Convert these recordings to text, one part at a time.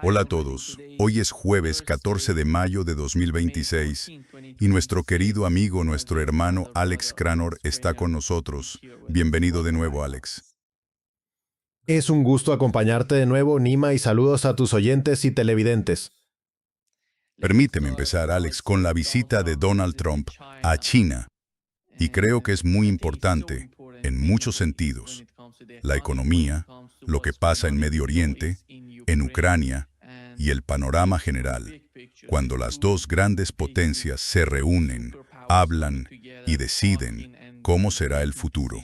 Hola a todos, hoy es jueves 14 de mayo de 2026 y nuestro querido amigo, nuestro hermano Alex Cranor está con nosotros. Bienvenido de nuevo, Alex. Es un gusto acompañarte de nuevo, Nima, y saludos a tus oyentes y televidentes. Permíteme empezar, Alex, con la visita de Donald Trump a China. Y creo que es muy importante, en muchos sentidos. La economía, lo que pasa en Medio Oriente, en Ucrania y el panorama general. Cuando las dos grandes potencias se reúnen, hablan y deciden cómo será el futuro.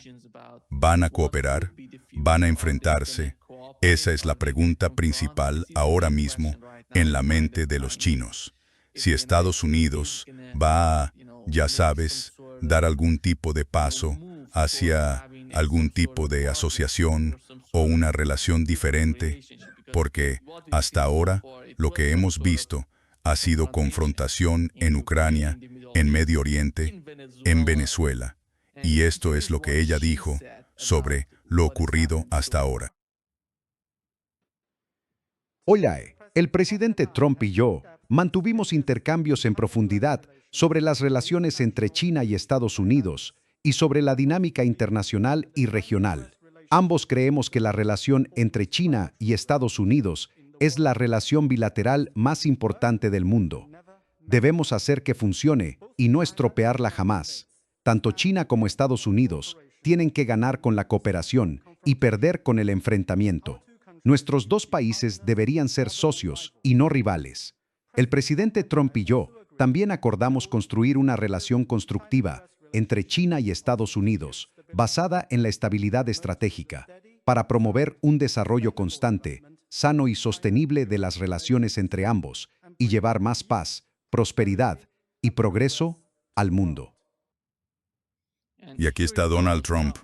¿Van a cooperar? ¿Van a enfrentarse? Esa es la pregunta principal ahora mismo en la mente de los chinos. Si Estados Unidos va a, ya sabes, dar algún tipo de paso hacia algún tipo de asociación o una relación diferente, porque hasta ahora lo que hemos visto ha sido confrontación en Ucrania, en Medio Oriente, en Venezuela, y esto es lo que ella dijo sobre lo ocurrido hasta ahora. Hola, el presidente Trump y yo mantuvimos intercambios en profundidad sobre las relaciones entre China y Estados Unidos y sobre la dinámica internacional y regional. Ambos creemos que la relación entre China y Estados Unidos es la relación bilateral más importante del mundo. Debemos hacer que funcione y no estropearla jamás. Tanto China como Estados Unidos tienen que ganar con la cooperación y perder con el enfrentamiento. Nuestros dos países deberían ser socios y no rivales. El presidente Trump y yo también acordamos construir una relación constructiva entre China y Estados Unidos, basada en la estabilidad estratégica, para promover un desarrollo constante, sano y sostenible de las relaciones entre ambos y llevar más paz, prosperidad y progreso al mundo. Y aquí está Donald Trump.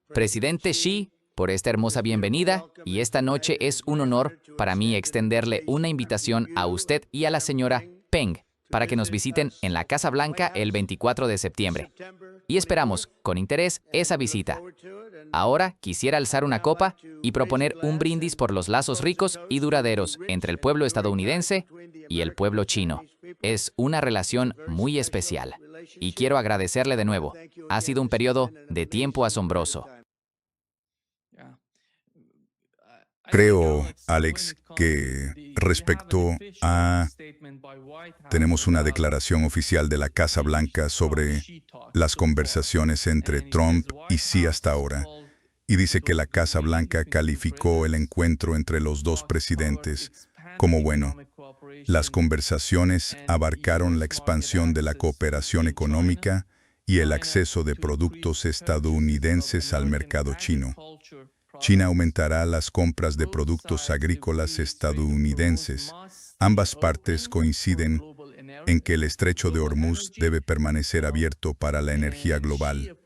Presidente Xi, por esta hermosa bienvenida, y esta noche es un honor para mí extenderle una invitación a usted y a la señora Peng para que nos visiten en la Casa Blanca el 24 de septiembre. Y esperamos con interés esa visita. Ahora quisiera alzar una copa y proponer un brindis por los lazos ricos y duraderos entre el pueblo estadounidense y el pueblo chino. Es una relación muy especial. Y quiero agradecerle de nuevo. Ha sido un periodo de tiempo asombroso. Creo, Alex, que respecto a... Tenemos una declaración oficial de la Casa Blanca sobre las conversaciones entre Trump y Xi hasta ahora, y dice que la Casa Blanca calificó el encuentro entre los dos presidentes como bueno. Las conversaciones abarcaron la expansión de la cooperación económica y el acceso de productos estadounidenses al mercado chino. China aumentará las compras de productos agrícolas estadounidenses. Ambas partes coinciden en que el estrecho de Hormuz debe permanecer abierto para la energía global,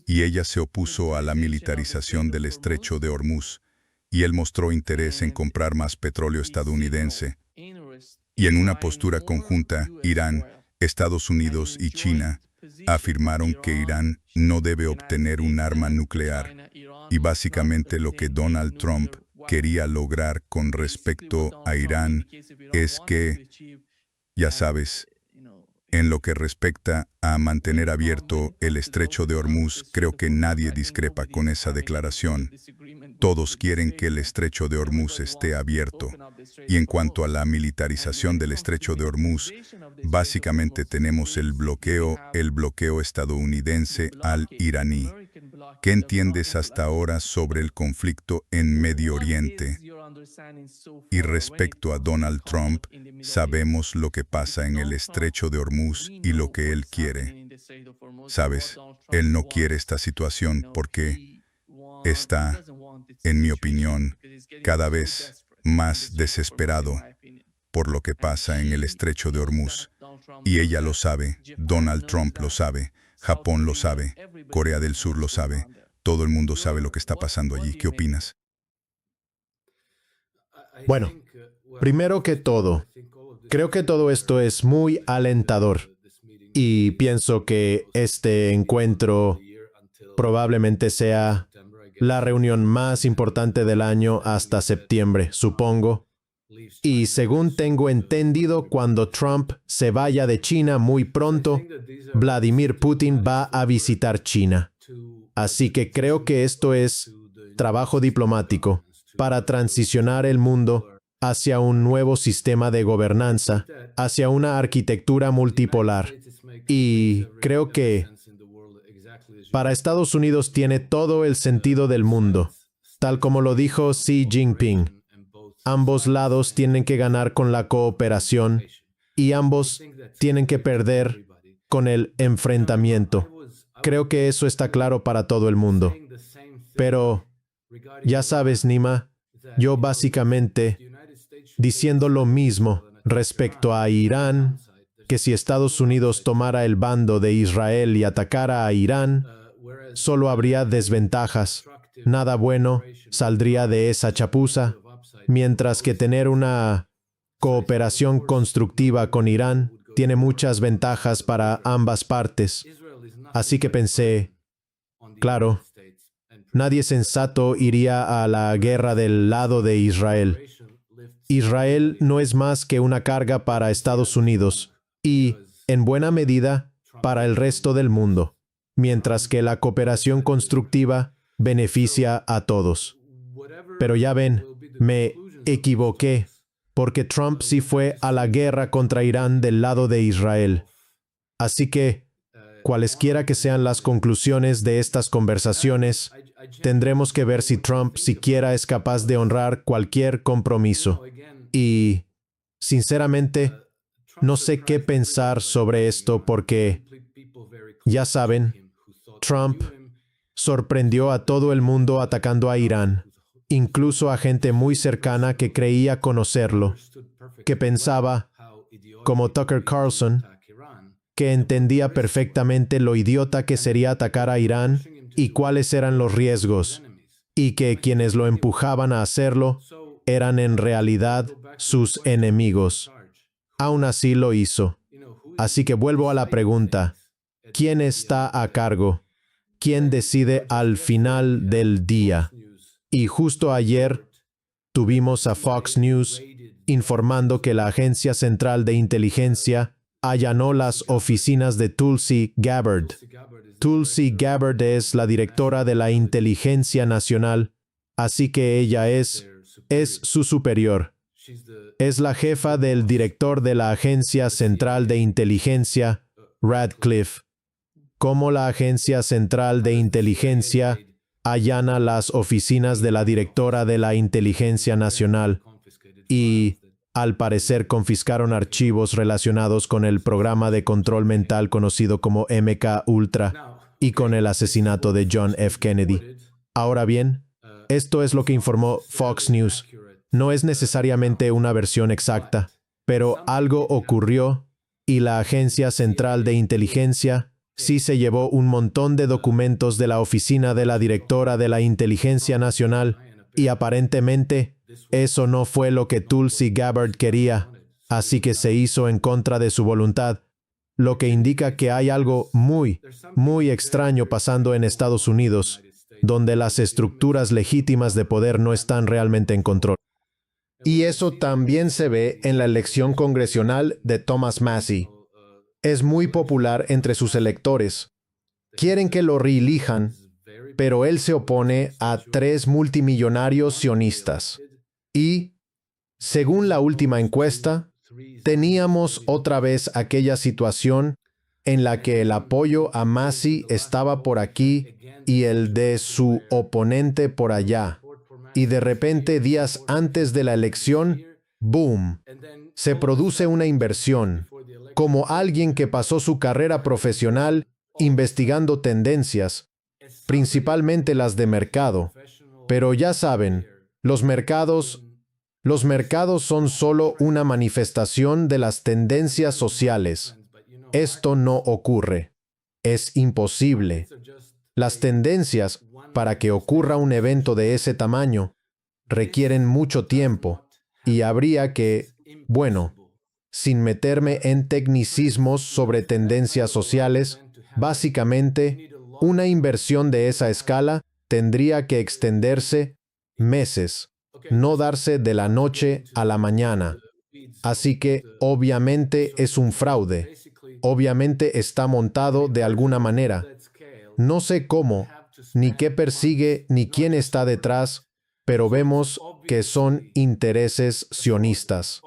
y ella se opuso a la militarización del estrecho de Hormuz, y él mostró interés en comprar más petróleo estadounidense. Y en una postura conjunta, Irán, Estados Unidos y China afirmaron que Irán no debe obtener un arma nuclear. Y básicamente lo que Donald Trump quería lograr con respecto a Irán es que, ya sabes, en lo que respecta a mantener abierto el estrecho de Hormuz, creo que nadie discrepa con esa declaración. Todos quieren que el estrecho de Hormuz esté abierto. Y en cuanto a la militarización del estrecho de Hormuz, básicamente tenemos el bloqueo estadounidense al iraní. ¿Qué entiendes hasta ahora sobre el conflicto en Medio Oriente? Y respecto a Donald Trump, sabemos lo que pasa en el estrecho de Hormuz y lo que él quiere. Sabes, él no quiere esta situación porque está, en mi opinión, cada vez más desesperado por lo que pasa en el estrecho de Hormuz. Y ella lo sabe, Donald Trump lo sabe, Japón lo sabe, Corea del Sur lo sabe, todo el mundo sabe lo que está pasando allí. ¿Qué opinas? Bueno, primero que todo, creo que todo esto es muy alentador y pienso que este encuentro probablemente sea la reunión más importante del año hasta septiembre, supongo. Y según tengo entendido, cuando Trump se vaya de China muy pronto, Vladimir Putin va a visitar China. Así que creo que esto es trabajo diplomático para transicionar el mundo hacia un nuevo sistema de gobernanza, hacia una arquitectura multipolar. Y creo que para Estados Unidos tiene todo el sentido del mundo, tal como lo dijo Xi Jinping. Ambos lados tienen que ganar con la cooperación y ambos tienen que perder con el enfrentamiento. Creo que eso está claro para todo el mundo. Pero, ya sabes, Nima, yo básicamente diciendo lo mismo respecto a Irán, que si Estados Unidos tomara el bando de Israel y atacara a Irán, solo habría desventajas. Nada bueno saldría de esa chapuza, mientras que tener una cooperación constructiva con Irán tiene muchas ventajas para ambas partes. Así que pensé, claro, nadie sensato iría a la guerra del lado de Israel. Israel no es más que una carga para Estados Unidos y, en buena medida, para el resto del mundo, mientras que la cooperación constructiva beneficia a todos. Pero ya ven, me equivoqué, porque Trump sí fue a la guerra contra Irán del lado de Israel. Así que, cualesquiera que sean las conclusiones de estas conversaciones, tendremos que ver si Trump siquiera es capaz de honrar cualquier compromiso. Y, sinceramente, no sé qué pensar sobre esto porque, ya saben, Trump sorprendió a todo el mundo atacando a Irán, incluso a gente muy cercana que creía conocerlo, que pensaba, como Tucker Carlson, que entendía perfectamente lo idiota que sería atacar a Irán y cuáles eran los riesgos, y que quienes lo empujaban a hacerlo eran en realidad sus enemigos. Aún así lo hizo. Así que vuelvo a la pregunta, ¿quién está a cargo? ¿Quién decide al final del día? Y justo ayer tuvimos a Fox News informando que la Agencia Central de Inteligencia allanó las oficinas de Tulsi Gabbard. Tulsi Gabbard es la directora de la Inteligencia Nacional, así que ella es su superior. Es la jefa del director de la Agencia Central de Inteligencia, Radcliffe. ¿Cómo la Agencia Central de Inteligencia allana las oficinas de la directora de la Inteligencia Nacional y, al parecer, confiscaron archivos relacionados con el programa de control mental conocido como MK Ultra y con el asesinato de John F. Kennedy? Ahora bien, esto es lo que informó Fox News. No es necesariamente una versión exacta, pero algo ocurrió y la Agencia Central de Inteligencia sí se llevó un montón de documentos de la oficina de la directora de la Inteligencia Nacional y aparentemente eso no fue lo que Tulsi Gabbard quería, así que se hizo en contra de su voluntad, lo que indica que hay algo muy, muy extraño pasando en Estados Unidos, donde las estructuras legítimas de poder no están realmente en control. Y eso también se ve en la elección congresional de Thomas Massie. Es muy popular entre sus electores. Quieren que lo reelijan, pero él se opone a 3 multimillonarios sionistas. Y, según la última encuesta, teníamos otra vez aquella situación en la que el apoyo a Massie estaba por aquí y el de su oponente por allá. Y de repente, días antes de la elección, ¡boom!, se produce una inversión. Como alguien que pasó su carrera profesional investigando tendencias, principalmente las de mercado. Pero ya saben, los mercados son solo una manifestación de las tendencias sociales. Esto no ocurre. Es imposible. Las tendencias, para que ocurra un evento de ese tamaño, requieren mucho tiempo y habría que, bueno, sin meterme en tecnicismos sobre tendencias sociales, básicamente, una inversión de esa escala tendría que extenderse meses, no darse de la noche a la mañana. Así que, obviamente, es un fraude. Obviamente está montado de alguna manera. No sé cómo, ni qué persigue, ni quién está detrás, pero vemos que son intereses sionistas.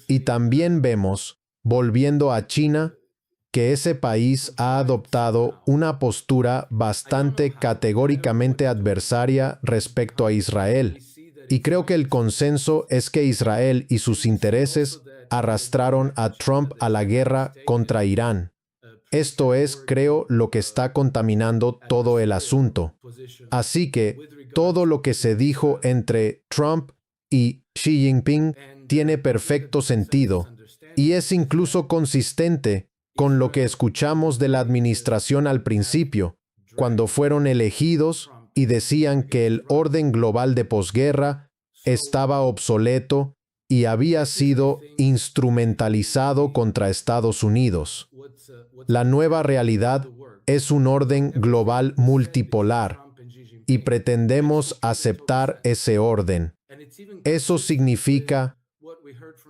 Y también vemos, volviendo a China, que ese país ha adoptado una postura bastante categóricamente adversaria respecto a Israel. Y creo que el consenso es que Israel y sus intereses arrastraron a Trump a la guerra contra Irán. Esto es, creo, lo que está contaminando todo el asunto. Así que todo lo que se dijo entre Trump y Xi Jinping tiene perfecto sentido y es incluso consistente con lo que escuchamos de la administración al principio, cuando fueron elegidos y decían que el orden global de posguerra estaba obsoleto y había sido instrumentalizado contra Estados Unidos. La nueva realidad es un orden global multipolar y pretendemos aceptar ese orden. Eso significa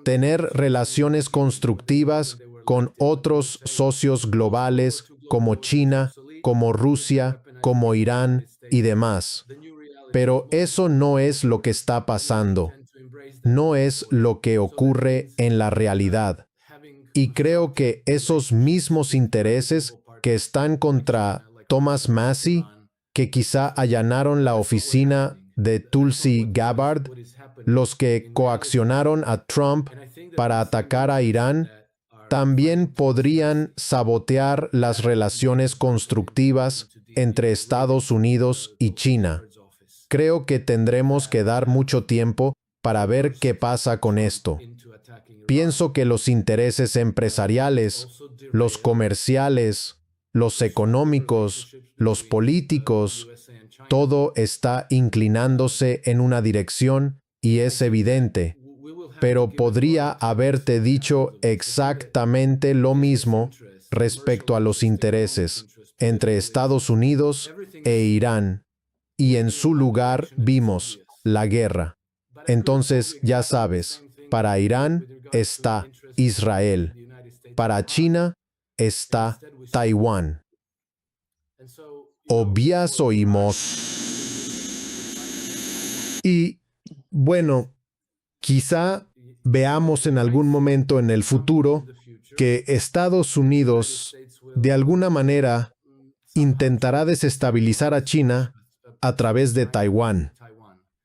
tener relaciones constructivas con otros socios globales como China, como Rusia, como Irán y demás. Pero eso no es lo que está pasando. No es lo que ocurre en la realidad. Y creo que esos mismos intereses que están contra Thomas Massie, que quizá allanaron la oficina de Tulsi Gabbard, los que coaccionaron a Trump para atacar a Irán, también podrían sabotear las relaciones constructivas entre Estados Unidos y China. Creo que tendremos que dar mucho tiempo para ver qué pasa con esto. Pienso que los intereses empresariales, los comerciales, los económicos, los políticos, todo está inclinándose en una dirección y es evidente. Pero podría haberte dicho exactamente lo mismo respecto a los intereses entre Estados Unidos e Irán. Y en su lugar vimos la guerra. Entonces, ya sabes, para Irán está Israel. Para China está Taiwán. Obvias oímos. Y, bueno, quizá veamos en algún momento en el futuro que Estados Unidos, de alguna manera, intentará desestabilizar a China a través de Taiwán.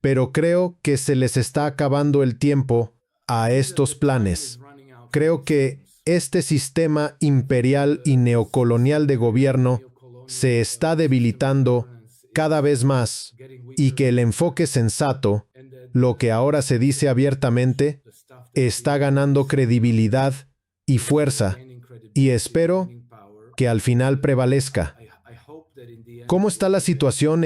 Pero creo que se les está acabando el tiempo a estos planes. Creo que este sistema imperial y neocolonial de gobierno se está debilitando cada vez más y que el enfoque sensato, lo que ahora se dice abiertamente, está ganando credibilidad y fuerza, y espero que al final prevalezca. ¿Cómo está la situación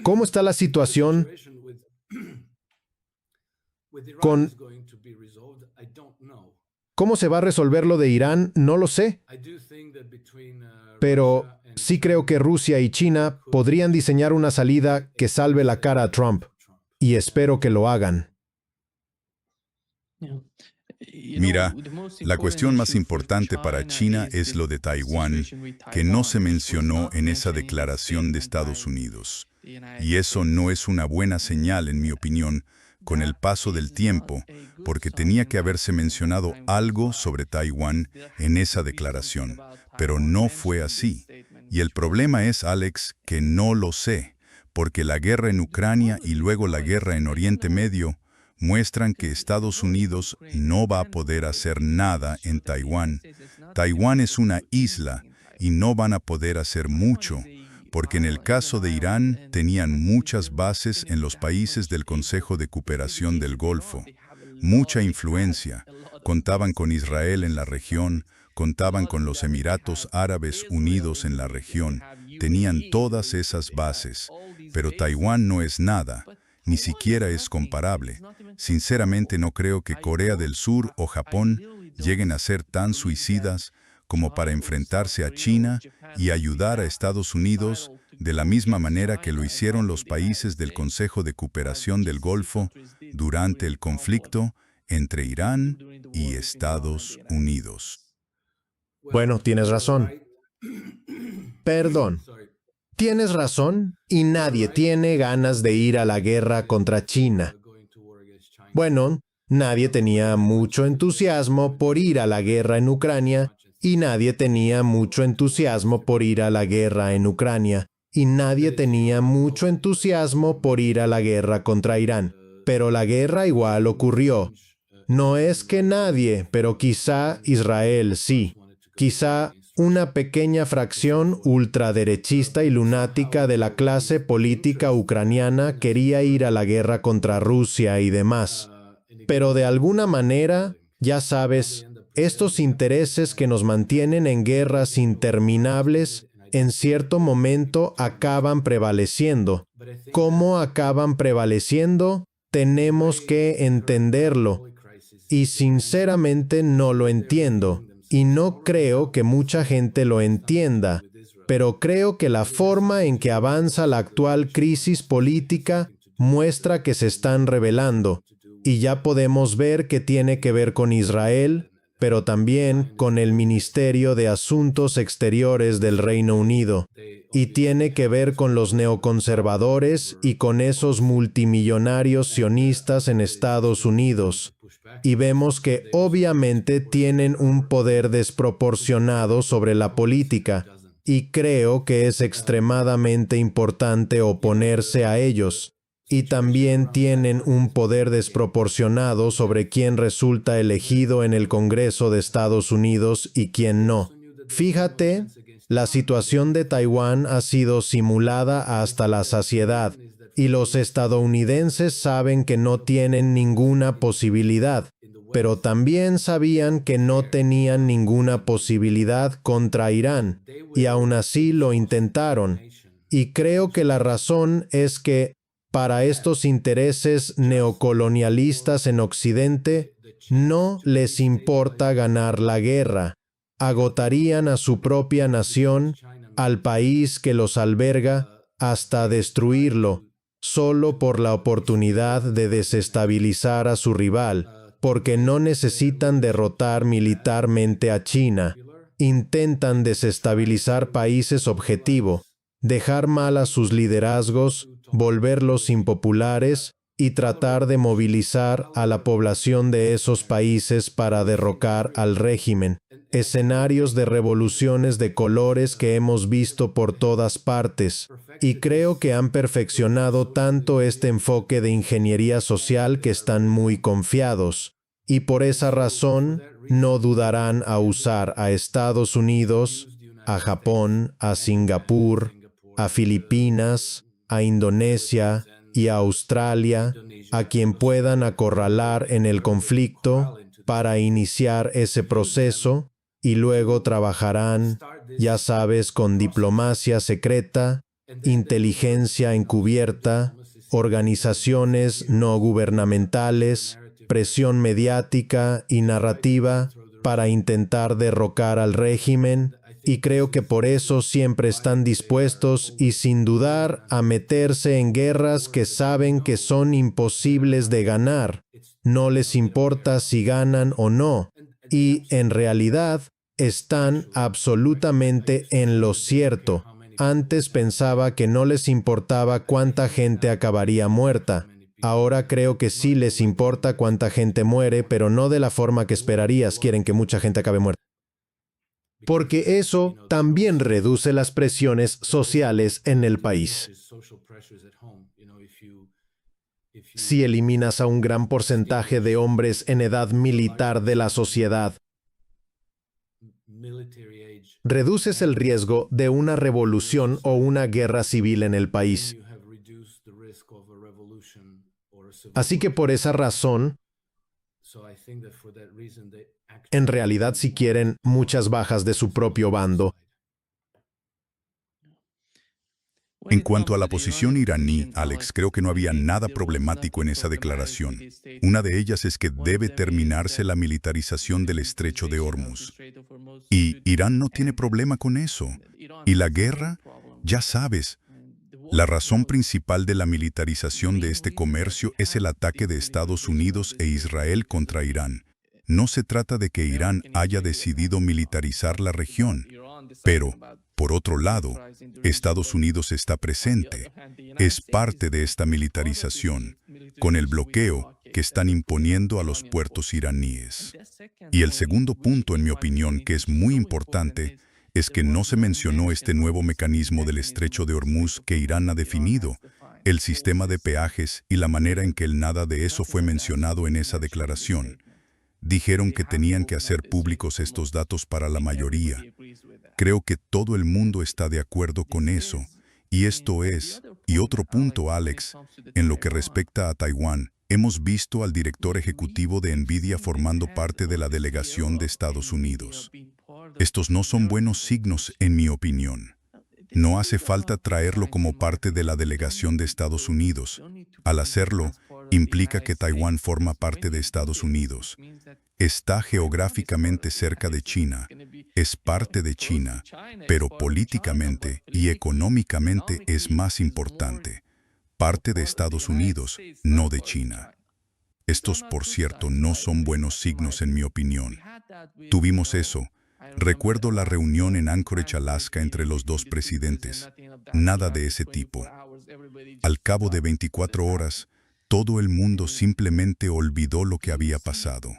¿Cómo está la situación con cómo se va a resolver lo de Irán? No lo sé. Pero sí creo que Rusia y China podrían diseñar una salida que salve la cara a Trump. Y espero que lo hagan. Mira, la cuestión más importante para China es lo de Taiwán, que no se mencionó en esa declaración de Estados Unidos. Y eso no es una buena señal, en mi opinión, con el paso del tiempo, porque tenía que haberse mencionado algo sobre Taiwán en esa declaración, pero no fue así. Y el problema es, Alex, que no lo sé, porque la guerra en Ucrania y luego la guerra en Oriente Medio muestran que Estados Unidos no va a poder hacer nada en Taiwán. Taiwán es una isla y no van a poder hacer mucho, porque en el caso de Irán tenían muchas bases en los países del Consejo de Cooperación del Golfo, mucha influencia, contaban con Israel en la región, contaban con los Emiratos Árabes Unidos en la región, tenían todas esas bases, pero Taiwán no es nada. Ni siquiera es comparable. Sinceramente no creo que Corea del Sur o Japón lleguen a ser tan suicidas como para enfrentarse a China y ayudar a Estados Unidos de la misma manera que lo hicieron los países del Consejo de Cooperación del Golfo durante el conflicto entre Irán y Estados Unidos. Bueno, tienes razón. Perdón. Tienes razón y nadie tiene ganas de ir a la guerra contra China. Bueno, nadie tenía mucho entusiasmo por ir a la guerra en Ucrania y nadie tenía mucho entusiasmo por ir a la guerra en Ucrania y nadie tenía mucho entusiasmo por ir a la guerra contra Irán. Pero la guerra igual ocurrió. No es que nadie, pero quizá Israel sí. Quizá una pequeña fracción ultraderechista y lunática de la clase política ucraniana quería ir a la guerra contra Rusia y demás. Pero de alguna manera, ya sabes, estos intereses que nos mantienen en guerras interminables, en cierto momento acaban prevaleciendo. ¿Cómo acaban prevaleciendo? Tenemos que entenderlo. Y sinceramente no lo entiendo. Y no creo que mucha gente lo entienda, pero creo que la forma en que avanza la actual crisis política muestra que se están rebelando, y ya podemos ver que tiene que ver con Israel, pero también con el Ministerio de Asuntos Exteriores del Reino Unido, y tiene que ver con los neoconservadores y con esos multimillonarios sionistas en Estados Unidos. Y vemos que obviamente tienen un poder desproporcionado sobre la política, y creo que es extremadamente importante oponerse a ellos. Y también tienen un poder desproporcionado sobre quién resulta elegido en el Congreso de Estados Unidos y quién no. Fíjate, la situación de Taiwán ha sido simulada hasta la saciedad, y los estadounidenses saben que no tienen ninguna posibilidad, pero también sabían que no tenían ninguna posibilidad contra Irán, y aún así lo intentaron. Y creo que la razón es que, para estos intereses neocolonialistas en Occidente, no les importa ganar la guerra. Agotarían a su propia nación, al país que los alberga, hasta destruirlo, solo por la oportunidad de desestabilizar a su rival, porque no necesitan derrotar militarmente a China. Intentan desestabilizar países objetivo, dejar mal a sus liderazgos, volverlos impopulares y tratar de movilizar a la población de esos países para derrocar al régimen. Escenarios de revoluciones de colores que hemos visto por todas partes, y creo que han perfeccionado tanto este enfoque de ingeniería social que están muy confiados, y por esa razón no dudarán a usar a Estados Unidos, a Japón, a Singapur, a Filipinas, a Indonesia y a Australia, a quien puedan acorralar en el conflicto para iniciar ese proceso, y luego trabajarán, ya sabes, con diplomacia secreta, inteligencia encubierta, organizaciones no gubernamentales, presión mediática y narrativa para intentar derrocar al régimen, y creo que por eso siempre están dispuestos y sin dudar a meterse en guerras que saben que son imposibles de ganar. No les importa si ganan o no, y en realidad están absolutamente en lo cierto. Antes pensaba que no les importaba cuánta gente acabaría muerta. Ahora creo que sí les importa cuánta gente muere, pero no de la forma que esperarías. Quieren que mucha gente acabe muerta. Porque eso también reduce las presiones sociales en el país. Si eliminas a un gran porcentaje de hombres en edad militar de la sociedad, reduces el riesgo de una revolución o una guerra civil en el país. Así que por esa razón, en realidad sí quieren muchas bajas de su propio bando. En cuanto a la posición iraní, Alex, creo que no había nada problemático en esa declaración. Una de ellas es que debe terminarse la militarización del estrecho de Hormuz. Y Irán no tiene problema con eso. Y la guerra, ya sabes, la razón principal de la militarización de este comercio es el ataque de Estados Unidos e Israel contra Irán. No se trata de que Irán haya decidido militarizar la región, pero, por otro lado, Estados Unidos está presente, es parte de esta militarización, con el bloqueo que están imponiendo a los puertos iraníes. Y el segundo punto, en mi opinión, que es muy importante, es que no se mencionó este nuevo mecanismo del estrecho de Hormuz que Irán ha definido, el sistema de peajes y la manera en que nada de eso fue mencionado en esa declaración. Dijeron que tenían que hacer públicos estos datos para la mayoría. Creo que todo el mundo está de acuerdo con eso. Y esto es, y otro punto, Alex, en lo que respecta a Taiwán, hemos visto al director ejecutivo de NVIDIA formando parte de la delegación de Estados Unidos. Estos no son buenos signos, en mi opinión. No hace falta traerlo como parte de la delegación de Estados Unidos. Al hacerlo, implica que Taiwán forma parte de Estados Unidos. Está geográficamente cerca de China, es parte de China, pero políticamente y económicamente es más importante. Parte de Estados Unidos, no de China. Estos, por cierto, no son buenos signos en mi opinión. Tuvimos eso. Recuerdo la reunión en Anchorage, Alaska, entre los dos presidentes. Nada de ese tipo. Al cabo de 24 horas, todo el mundo simplemente olvidó lo que había pasado.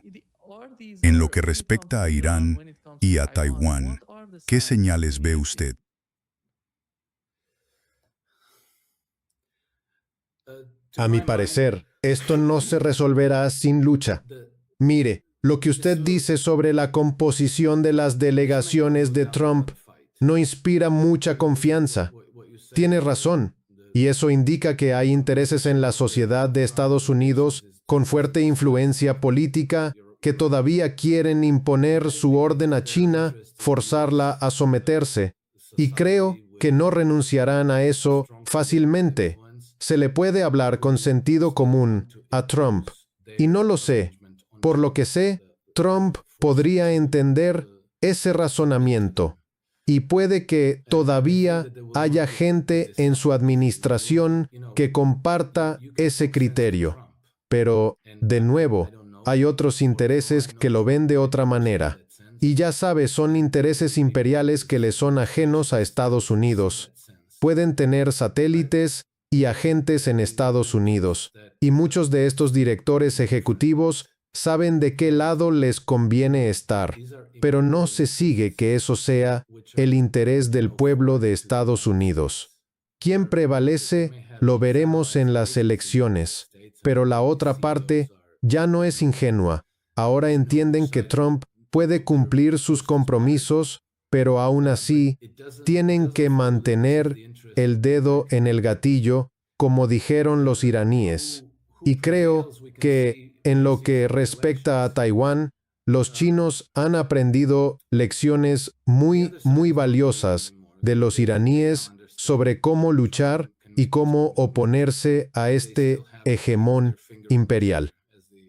En lo que respecta a Irán y a Taiwán, ¿qué señales ve usted? A mi parecer, esto no se resolverá sin lucha. Mire, lo que usted dice sobre la composición de las delegaciones de Trump no inspira mucha confianza. Tiene razón, y eso indica que hay intereses en la sociedad de Estados Unidos con fuerte influencia política que todavía quieren imponer su orden a China, forzarla a someterse, y creo que no renunciarán a eso fácilmente. Se le puede hablar con sentido común a Trump, y no lo sé. Por lo que sé, Trump podría entender ese razonamiento, y puede que todavía haya gente en su administración que comparta ese criterio. Pero, de nuevo, hay otros intereses que lo ven de otra manera. Y ya sabes, son intereses imperiales que le son ajenos a Estados Unidos. Pueden tener satélites y agentes en Estados Unidos, y muchos de estos directores ejecutivos saben de qué lado les conviene estar, pero no se sigue que eso sea el interés del pueblo de Estados Unidos. ¿Quién prevalece? Lo veremos en las elecciones, pero la otra parte ya no es ingenua. Ahora entienden que Trump puede cumplir sus compromisos, pero aún así tienen que mantener el dedo en el gatillo, como dijeron los iraníes. Y creo que, en lo que respecta a Taiwán, los chinos han aprendido lecciones muy valiosas de los iraníes sobre cómo luchar y cómo oponerse a este hegemón imperial.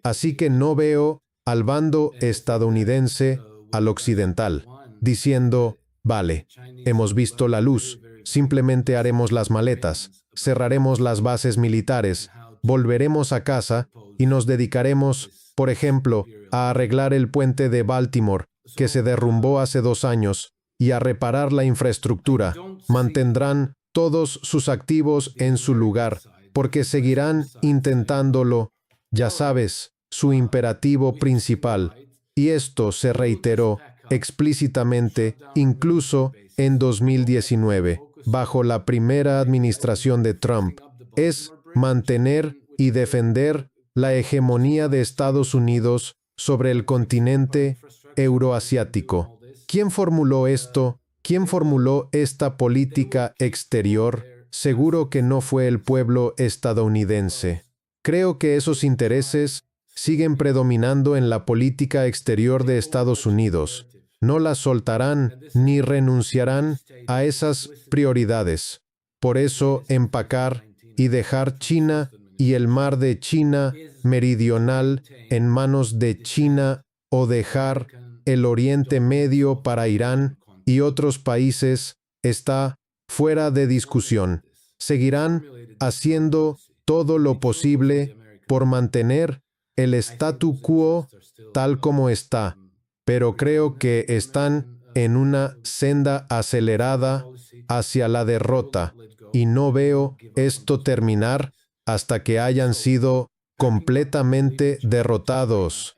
Así que no veo al bando estadounidense, al occidental, diciendo, vale, hemos visto la luz, simplemente haremos las maletas, cerraremos las bases militares, volveremos a casa y nos dedicaremos, por ejemplo, a arreglar el puente de Baltimore, que se derrumbó hace 2 años, y a reparar la infraestructura. Mantendrán todos sus activos en su lugar, porque seguirán intentándolo, ya sabes, su imperativo principal. Y esto se reiteró explícitamente incluso en 2019, bajo la primera administración de Trump, es mantener y defender la hegemonía de Estados Unidos sobre el continente euroasiático. ¿Quién formuló esto? ¿Quién formuló esta política exterior? Seguro que no fue el pueblo estadounidense. Creo que esos intereses siguen predominando en la política exterior de Estados Unidos. No la soltarán ni renunciarán a esas prioridades. Por eso, empacar y dejar China y el mar de China meridional en manos de China o dejar el Oriente Medio para Irán y otros países está fuera de discusión. Seguirán haciendo todo lo posible por mantener el statu quo tal como está, pero creo que están en una senda acelerada hacia la derrota y no veo esto terminar hasta que hayan sido completamente derrotados.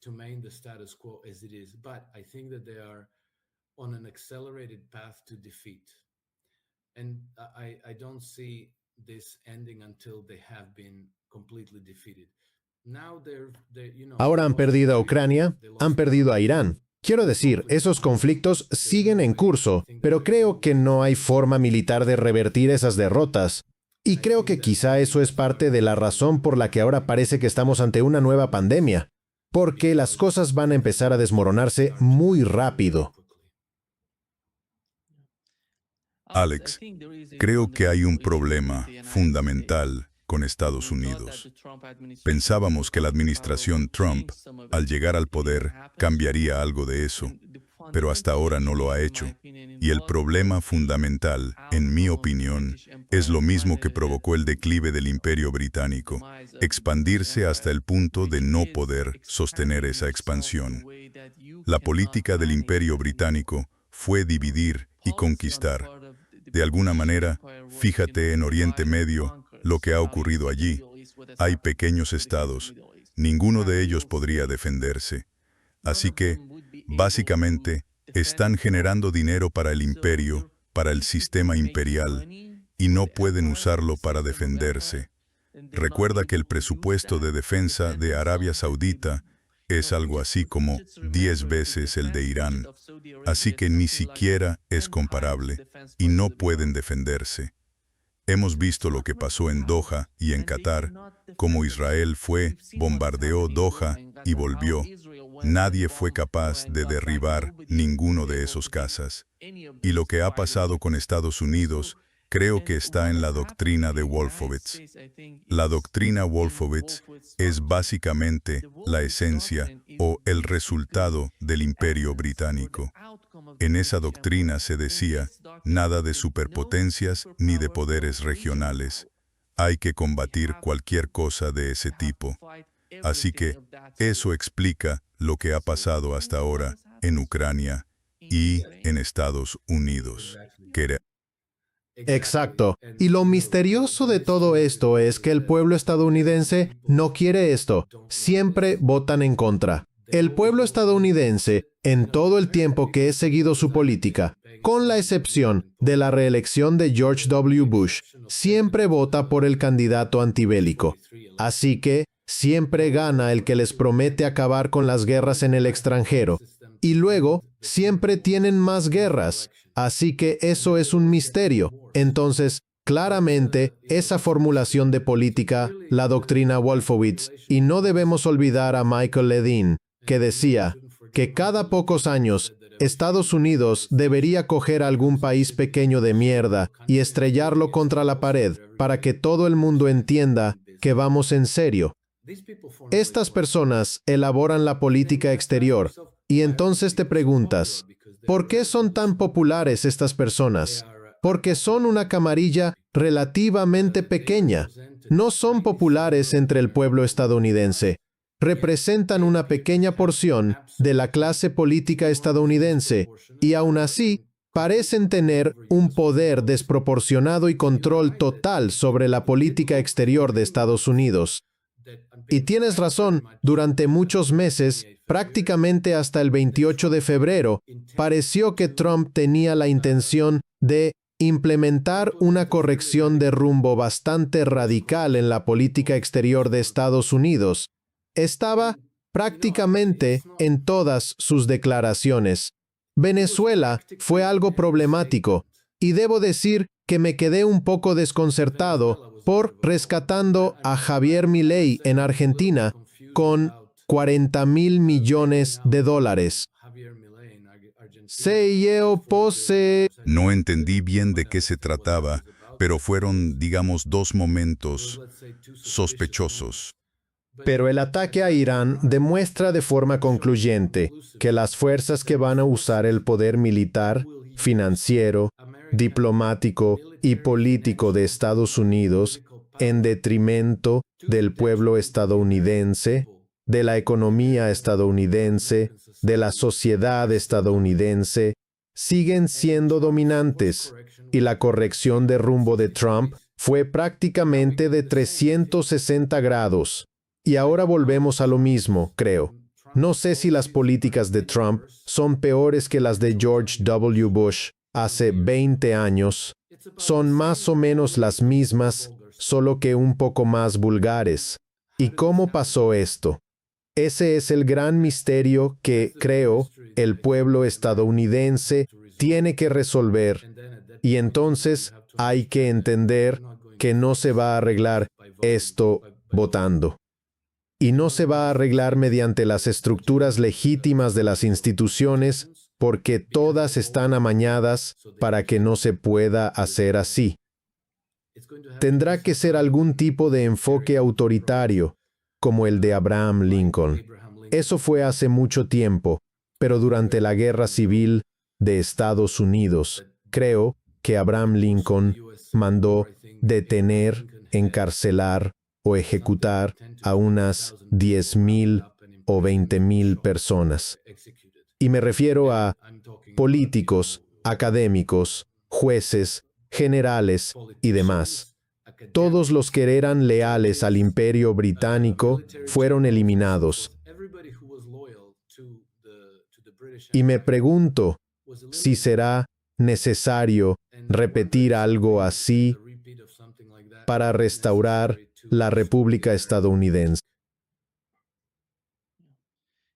To maintain the status quo as it is, but I think that they are on an accelerated path to defeat. And I don't see this ending until they have been completely defeated. Now Ahora han perdido a Ucrania, han perdido a Irán. Quiero decir, esos conflictos siguen en curso, pero creo que no hay forma militar de revertir esas derrotas. Y creo que quizá eso es parte de la razón por la que ahora parece que estamos ante una nueva pandemia. Porque las cosas van a empezar a desmoronarse muy rápido. Alex, creo que hay un problema fundamental con Estados Unidos. Pensábamos que la administración Trump, al llegar al poder, cambiaría algo de eso, pero hasta ahora no lo ha hecho. Y el problema fundamental, en mi opinión, es lo mismo que provocó el declive del Imperio Británico, expandirse hasta el punto de no poder sostener esa expansión. La política del Imperio Británico fue dividir y conquistar. De alguna manera, fíjate en Oriente Medio lo que ha ocurrido allí. Hay pequeños estados, ninguno de ellos podría defenderse. Así que, básicamente, están generando dinero para el imperio, para el sistema imperial, y no pueden usarlo para defenderse. Recuerda que el presupuesto de defensa de Arabia Saudita es algo así como 10 veces el de Irán. Así que ni siquiera es comparable, y no pueden defenderse. Hemos visto lo que pasó en Doha y en Qatar, cómo Israel fue, bombardeó Doha y volvió. Nadie fue capaz de derribar ninguno de esos cazas. Y lo que ha pasado con Estados Unidos, creo que está en la doctrina de Wolfowitz. La doctrina Wolfowitz es básicamente la esencia o el resultado del Imperio Británico. En esa doctrina se decía, nada de superpotencias ni de poderes regionales. Hay que combatir cualquier cosa de ese tipo. Así que eso explica lo que ha pasado hasta ahora en Ucrania y en Estados Unidos. Exacto. Y lo misterioso de todo esto es que el pueblo estadounidense no quiere esto. Siempre votan en contra. El pueblo estadounidense, en todo el tiempo que he seguido su política, con la excepción de la reelección de George W. Bush, siempre vota por el candidato antibélico. Así que siempre gana el que les promete acabar con las guerras en el extranjero. Y luego, siempre tienen más guerras. Así que eso es un misterio. Entonces, claramente, esa formulación de política, la doctrina Wolfowitz, y no debemos olvidar a Michael Ledeen, que decía que cada pocos años, Estados Unidos debería coger algún país pequeño de mierda y estrellarlo contra la pared para que todo el mundo entienda que vamos en serio. Estas personas elaboran la política exterior y entonces te preguntas, ¿por qué son tan populares estas personas? Porque son una camarilla relativamente pequeña. No son populares entre el pueblo estadounidense. Representan una pequeña porción de la clase política estadounidense y aún así parecen tener un poder desproporcionado y control total sobre la política exterior de Estados Unidos. Y tienes razón, durante muchos meses, prácticamente hasta el 28 de febrero, pareció que Trump tenía la intención de implementar una corrección de rumbo bastante radical en la política exterior de Estados Unidos. Estaba prácticamente en todas sus declaraciones. Venezuela fue algo problemático. Y debo decir que me quedé un poco desconcertado por rescatando a Javier Milei en Argentina con 40.000 millones de dólares. No entendí bien de qué se trataba, pero fueron, digamos, dos momentos sospechosos. Pero el ataque a Irán demuestra de forma concluyente que las fuerzas que van a usar el poder militar, financiero, diplomático y político de Estados Unidos en detrimento del pueblo estadounidense, de la economía estadounidense, de la sociedad estadounidense, siguen siendo dominantes, y la corrección de rumbo de Trump fue prácticamente de 360 grados. Y ahora volvemos a lo mismo, creo. No sé si las políticas de Trump son peores que las de George W. Bush hace 20 años. Son más o menos las mismas, solo que un poco más vulgares. ¿Y cómo pasó esto? Ese es el gran misterio que, creo, el pueblo estadounidense tiene que resolver. Y entonces hay que entender que no se va a arreglar esto votando. Y no se va a arreglar mediante las estructuras legítimas de las instituciones, porque todas están amañadas para que no se pueda hacer así. Tendrá que ser algún tipo de enfoque autoritario, como el de Abraham Lincoln. Eso fue hace mucho tiempo, pero durante la Guerra Civil de Estados Unidos, creo que Abraham Lincoln mandó detener, encarcelar o ejecutar a unas 10,000 o 20,000 personas. Y me refiero a políticos, académicos, jueces, generales y demás. Todos los que eran leales al Imperio Británico fueron eliminados. Y me pregunto si será necesario repetir algo así para restaurar la República estadounidense.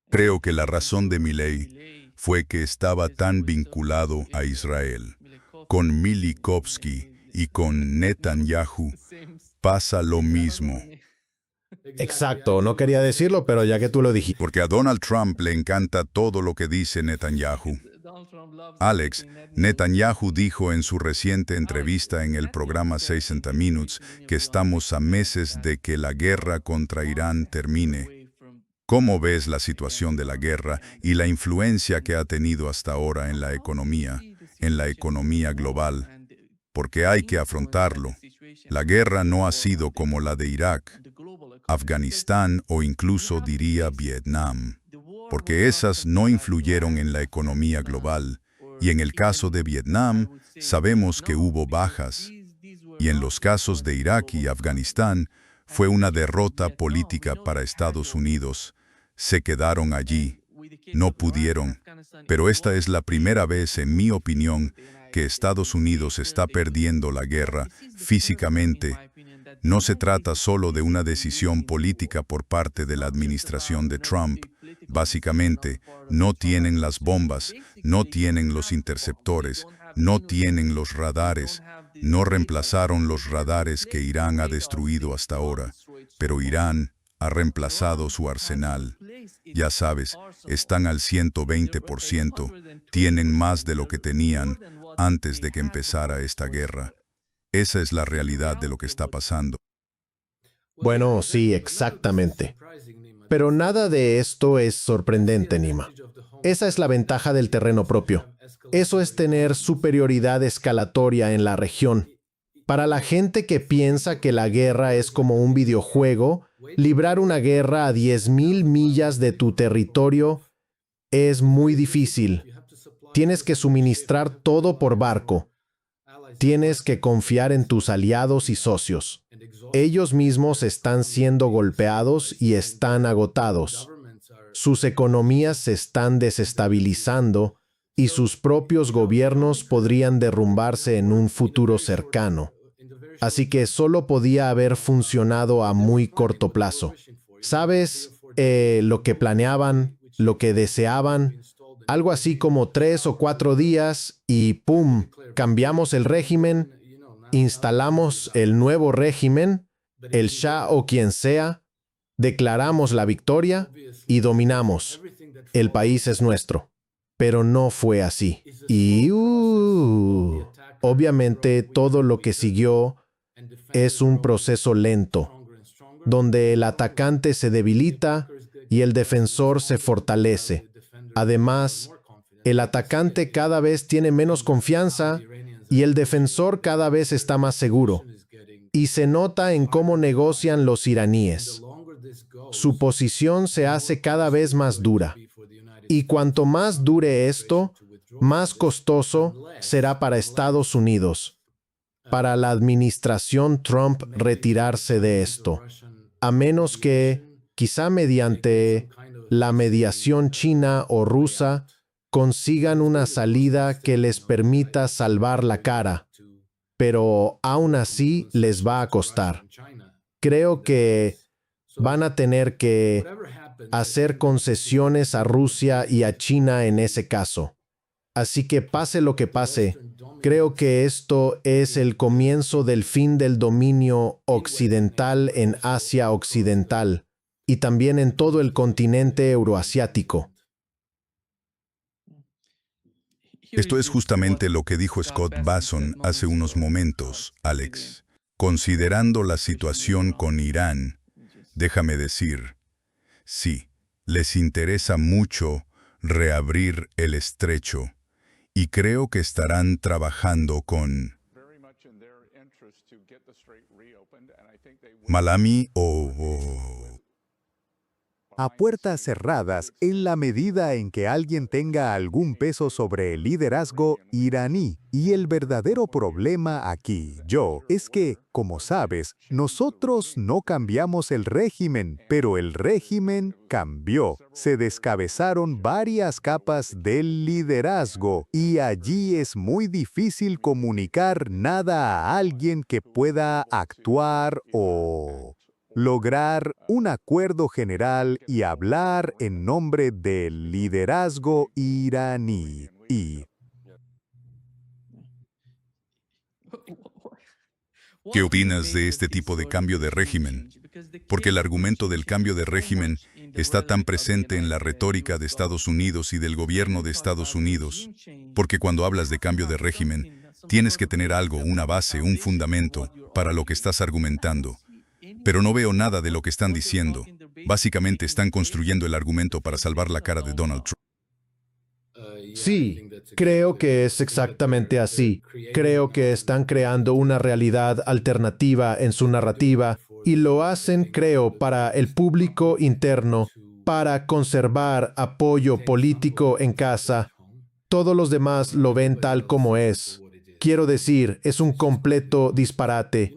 Creo que la razón de Milei fue que estaba tan vinculado a Israel. Con Milikovsky y con Netanyahu pasa lo mismo. Exacto, no quería decirlo, pero ya que tú lo dijiste. Porque a Donald Trump le encanta todo lo que dice Netanyahu. Alex, Netanyahu dijo en su reciente entrevista en el programa 60 Minutes que estamos a meses de que la guerra contra Irán termine. ¿Cómo ves la situación de la guerra y la influencia que ha tenido hasta ahora en la economía global? Porque hay que afrontarlo. La guerra no ha sido como la de Irak, Afganistán o incluso diría Vietnam, porque esas no influyeron en la economía global. Y en el caso de Vietnam, sabemos que hubo bajas. Y en los casos de Irak y Afganistán, fue una derrota política para Estados Unidos. Se quedaron allí. No pudieron. Pero esta es la primera vez, en mi opinión, que Estados Unidos está perdiendo la guerra físicamente. No se trata solo de una decisión política por parte de la administración de Trump. Básicamente, no tienen las bombas, no tienen los interceptores, no tienen los radares, no reemplazaron los radares que Irán ha destruido hasta ahora, pero Irán ha reemplazado su arsenal. Ya sabes, están al 120%, tienen más de lo que tenían antes de que empezara esta guerra. Esa es la realidad de lo que está pasando. Bueno, sí, exactamente. Pero nada de esto es sorprendente, Nima. Esa es la ventaja del terreno propio. Eso es tener superioridad escalatoria en la región. Para la gente que piensa que la guerra es como un videojuego, librar una guerra a 10,000 millas de tu territorio es muy difícil. Tienes que suministrar todo por barco. Tienes que confiar en tus aliados y socios. Ellos mismos están siendo golpeados y están agotados. Sus economías se están desestabilizando y sus propios gobiernos podrían derrumbarse en un futuro cercano. Así que solo podía haber funcionado a muy corto plazo. ¿Sabes lo que planeaban, lo que deseaban? algo así como 3 o 4 días y ¡pum! Cambiamos el régimen, instalamos el nuevo régimen, el Shah o quien sea, declaramos la victoria y dominamos. El país es nuestro. Pero no fue así. Y obviamente todo lo que siguió es un proceso lento, donde el atacante se debilita y el defensor se fortalece. Además, el atacante cada vez tiene menos confianza y el defensor cada vez está más seguro. Y se nota en cómo negocian los iraníes. Su posición se hace cada vez más dura. Y cuanto más dure esto, más costoso será para Estados Unidos, para la administración Trump retirarse de esto, a menos que, quizá mediante la mediación china o rusa, consigan una salida que les permita salvar la cara. Pero aún así les va a costar. Creo que van a tener que hacer concesiones a Rusia y a China en ese caso. Así que pase lo que pase, creo que esto es el comienzo del fin del dominio occidental en Asia Occidental y también en todo el continente euroasiático. Esto es justamente lo que dijo Scott Basson hace unos momentos, Alex. Considerando la situación con Irán, déjame decir, sí, les interesa mucho reabrir el estrecho y creo que estarán trabajando con Malami a puertas cerradas en la medida en que alguien tenga algún peso sobre el liderazgo iraní. Y el verdadero problema aquí, es que, como sabes, nosotros no cambiamos el régimen, pero el régimen cambió. Se descabezaron varias capas del liderazgo y allí es muy difícil comunicar nada a alguien que pueda actuar o lograr un acuerdo general y hablar en nombre del liderazgo iraní. ¿Qué opinas de este tipo de cambio de régimen? Porque el argumento del cambio de régimen está tan presente en la retórica de Estados Unidos y del gobierno de Estados Unidos. Porque cuando hablas de cambio de régimen, tienes que tener algo, una base, un fundamento para lo que estás argumentando. Pero no veo nada de lo que están diciendo. Básicamente están construyendo el argumento para salvar la cara de Donald Trump. Sí, creo que es exactamente así. Creo que están creando una realidad alternativa en su narrativa y lo hacen, creo, para el público interno, para conservar apoyo político en casa. Todos los demás lo ven tal como es. Quiero decir, es un completo disparate.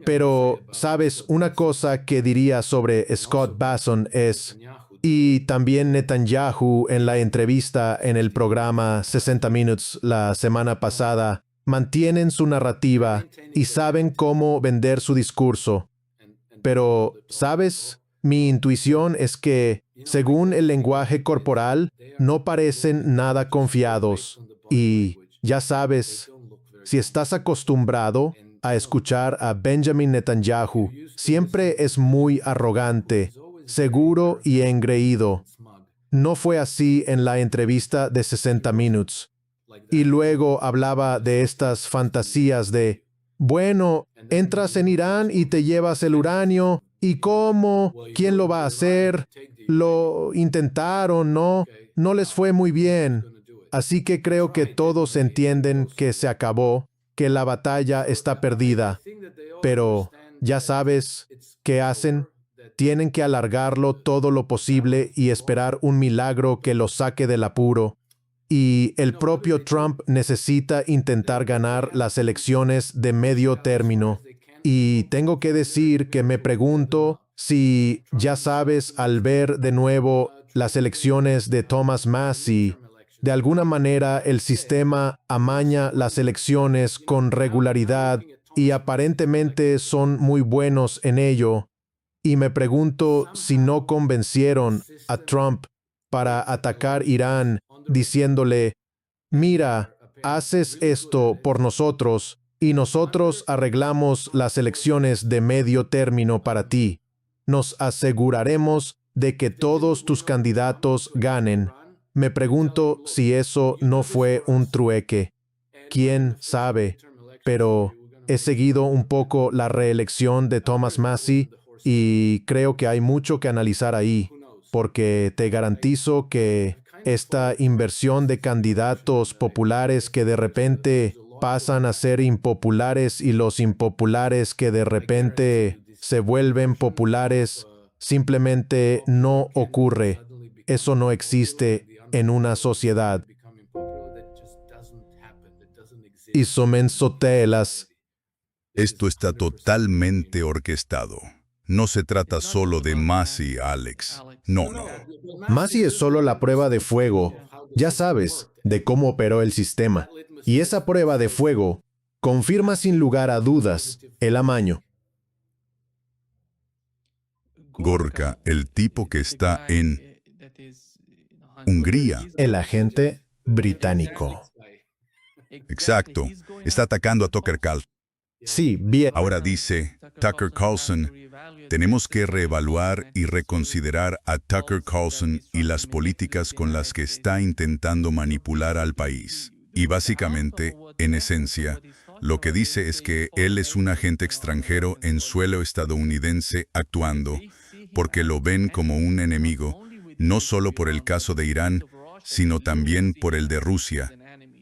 Pero, ¿sabes? Una cosa que diría sobre Scott Basson es, y también Netanyahu en la entrevista en el programa 60 Minutes la semana pasada, mantienen su narrativa y saben cómo vender su discurso. Pero, ¿sabes? Mi intuición es que, según el lenguaje corporal, no parecen nada confiados. Y, ya sabes, si estás acostumbrado a escuchar a Benjamin Netanyahu, siempre es muy arrogante, seguro y engreído. No fue así en la entrevista de 60 Minutes. Y luego hablaba de estas fantasías de, bueno, entras en Irán y te llevas el uranio, ¿y cómo? ¿Quién lo va a hacer? Lo intentaron, ¿no? No les fue muy bien. Así que creo que todos entienden que se acabó, que la batalla está perdida. Pero, ya sabes, ¿qué hacen? Tienen que alargarlo todo lo posible y esperar un milagro que los saque del apuro. Y el propio Trump necesita intentar ganar las elecciones de medio término. Y tengo que decir que me pregunto si, ya sabes, al ver de nuevo las elecciones de Thomas Massie, de alguna manera el sistema amaña las elecciones con regularidad y aparentemente son muy buenos en ello. Y me pregunto si no convencieron a Trump para atacar Irán diciéndole, mira, haces esto por nosotros y nosotros arreglamos las elecciones de medio término para ti. Nos aseguraremos de que todos tus candidatos ganen. Me pregunto si eso no fue un trueque. ¿Quién sabe? Pero he seguido un poco la reelección de Thomas Massie y creo que hay mucho que analizar ahí, porque te garantizo que esta inversión de candidatos populares que de repente pasan a ser impopulares y los impopulares que de repente se vuelven populares, simplemente no ocurre. Eso no existe en una sociedad. Isomensotelas. Esto está totalmente orquestado. No se trata solo de Massie, Alex. No, no. Massie es solo la prueba de fuego, ya sabes, de cómo operó el sistema. Y esa prueba de fuego confirma sin lugar a dudas el amaño. Gorka, el tipo que está en Hungría. El agente británico. Exacto. Está atacando a Tucker Carlson. Sí, bien. Ahora dice Tucker Carlson, tenemos que reevaluar y reconsiderar a Tucker Carlson y las políticas con las que está intentando manipular al país. Y básicamente, en esencia, lo que dice es que él es un agente extranjero en suelo estadounidense actuando, porque lo ven como un enemigo, no solo por el caso de Irán, sino también por el de Rusia.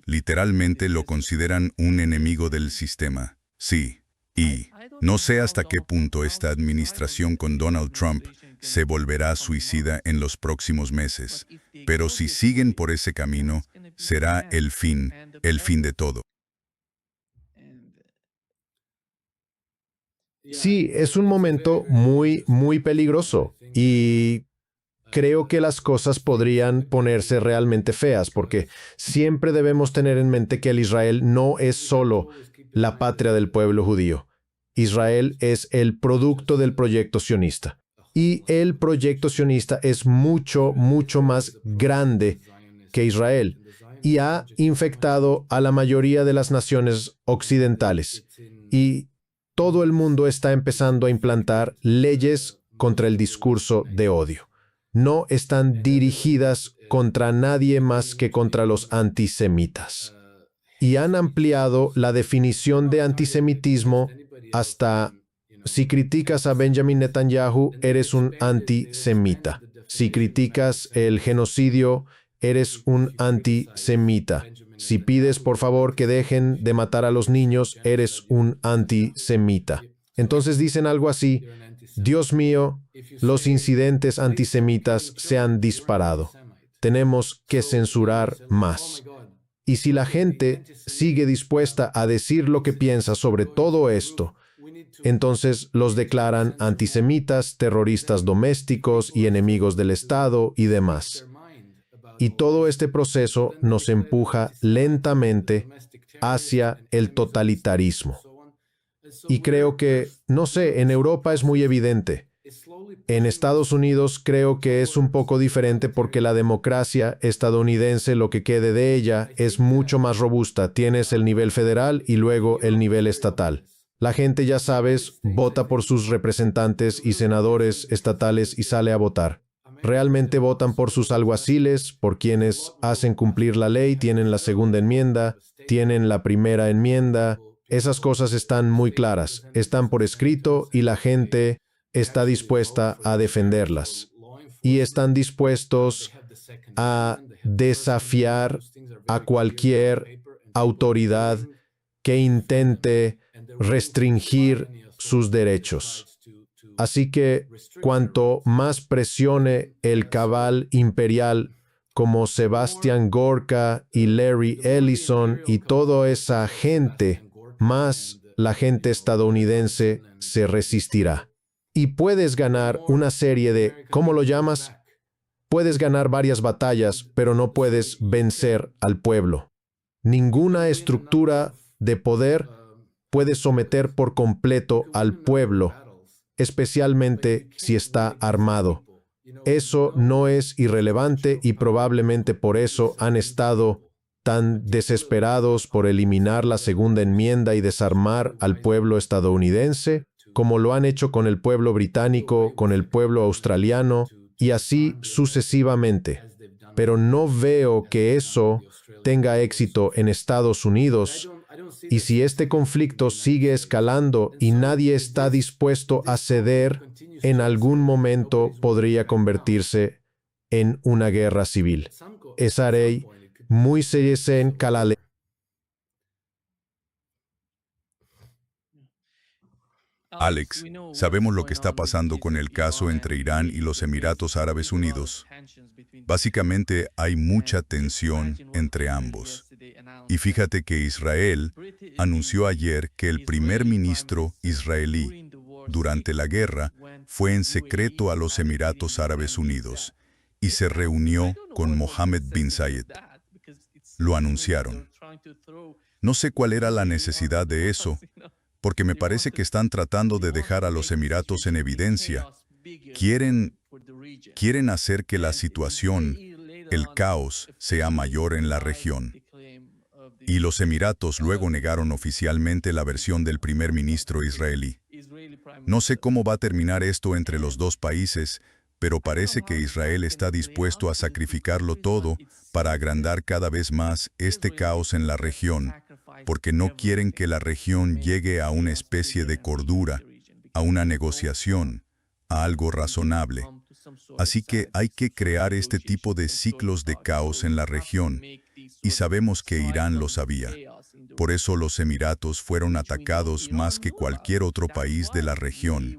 Literalmente lo consideran un enemigo del sistema. Sí, y no sé hasta qué punto esta administración con Donald Trump se volverá suicida en los próximos meses, pero si siguen por ese camino, será el fin de todo. Sí, es un momento muy, muy peligroso y creo que las cosas podrían ponerse realmente feas porque siempre debemos tener en mente que el Israel no es solo la patria del pueblo judío. Israel es el producto del proyecto sionista. Y el proyecto sionista es mucho, mucho más grande que Israel y ha infectado a la mayoría de las naciones occidentales. Y todo el mundo está empezando a implantar leyes contra el discurso de odio. No están dirigidas contra nadie más que contra los antisemitas. Y han ampliado la definición de antisemitismo hasta, si criticas a Benjamin Netanyahu, eres un antisemita. Si criticas el genocidio, eres un antisemita. Si pides, por favor, que dejen de matar a los niños, eres un antisemita. Entonces dicen algo así, Dios mío, los incidentes antisemitas se han disparado. Tenemos que censurar más. Y si la gente sigue dispuesta a decir lo que piensa sobre todo esto, entonces los declaran antisemitas, terroristas domésticos y enemigos del Estado y demás. Y todo este proceso nos empuja lentamente hacia el totalitarismo. Y creo que, no sé, en Europa es muy evidente. En Estados Unidos creo que es un poco diferente porque la democracia estadounidense, lo que quede de ella, es mucho más robusta. Tienes el nivel federal y luego el nivel estatal. La gente, ya sabes, vota por sus representantes y senadores estatales y sale a votar. Realmente votan por sus alguaciles, por quienes hacen cumplir la ley, tienen la segunda enmienda, tienen la primera enmienda. Esas cosas están muy claras, están por escrito y la gente está dispuesta a defenderlas. Y están dispuestos a desafiar a cualquier autoridad que intente restringir sus derechos. Así que cuanto más presione el cabal imperial como Sebastian Gorka y Larry Ellison y toda esa gente, más la gente estadounidense se resistirá. Y puedes ganar una serie de, ¿cómo lo llamas? Puedes ganar varias batallas, pero no puedes vencer al pueblo. Ninguna estructura de poder puede someter por completo al pueblo, especialmente si está armado. Eso no es irrelevante y probablemente por eso han estado tan desesperados por eliminar la segunda enmienda y desarmar al pueblo estadounidense, como lo han hecho con el pueblo británico, con el pueblo australiano, y así sucesivamente. Pero no veo que eso tenga éxito en Estados Unidos, y si este conflicto sigue escalando y nadie está dispuesto a ceder, en algún momento podría convertirse en una guerra civil. Esarei muy seyesen kalale. Alex, sabemos lo que está pasando con el caso entre Irán y los Emiratos Árabes Unidos. Básicamente hay mucha tensión entre ambos. Y fíjate que Israel anunció ayer que el primer ministro israelí durante la guerra fue en secreto a los Emiratos Árabes Unidos y se reunió con Mohammed bin Zayed. Lo anunciaron. No sé cuál era la necesidad de eso, porque me parece que están tratando de dejar a los Emiratos en evidencia. Quieren hacer que la situación, el caos, sea mayor en la región. Y los Emiratos luego negaron oficialmente la versión del primer ministro israelí. No sé cómo va a terminar esto entre los dos países, pero parece que Israel está dispuesto a sacrificarlo todo para agrandar cada vez más este caos en la región, porque no quieren que la región llegue a una especie de cordura, a una negociación, a algo razonable. Así que hay que crear este tipo de ciclos de caos en la región, y sabemos que Irán lo sabía. Por eso los Emiratos fueron atacados más que cualquier otro país de la región.